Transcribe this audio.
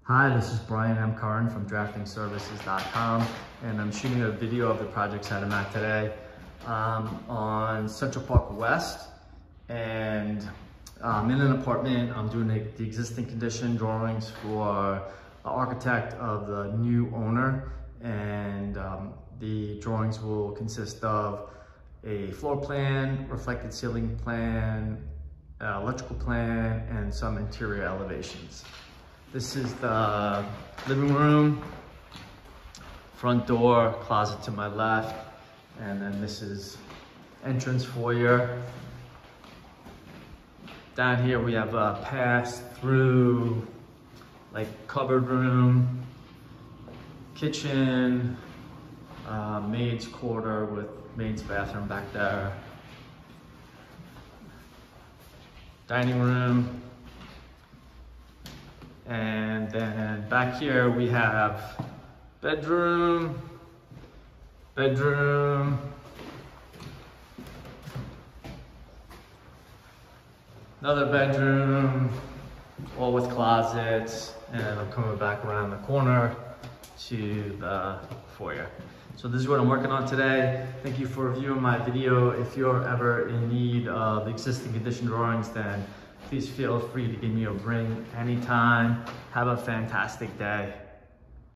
Hi, this is Brian M. Curran from draftingservices.com, and I'm shooting a video of the project site I'm at today on Central Park West, and I'm in an apartment. I'm doing the existing condition drawings for the architect of the new owner, and the drawings will consist of a floor plan, reflected ceiling plan, electrical plan, and some interior elevations. This is the living room, front door, closet to my left, and then this is entrance foyer. Down here we have a pass through like cupboard room, kitchen, maid's quarter with maid's bathroom back there, dining room. And then back here we have bedroom, another bedroom, all with closets, and I'm coming back around the corner to the foyer. So this is what I'm working on today. Thank you for viewing my video. If you're ever in need of existing condition drawings, then please feel free to give me a ring anytime. Have a fantastic day.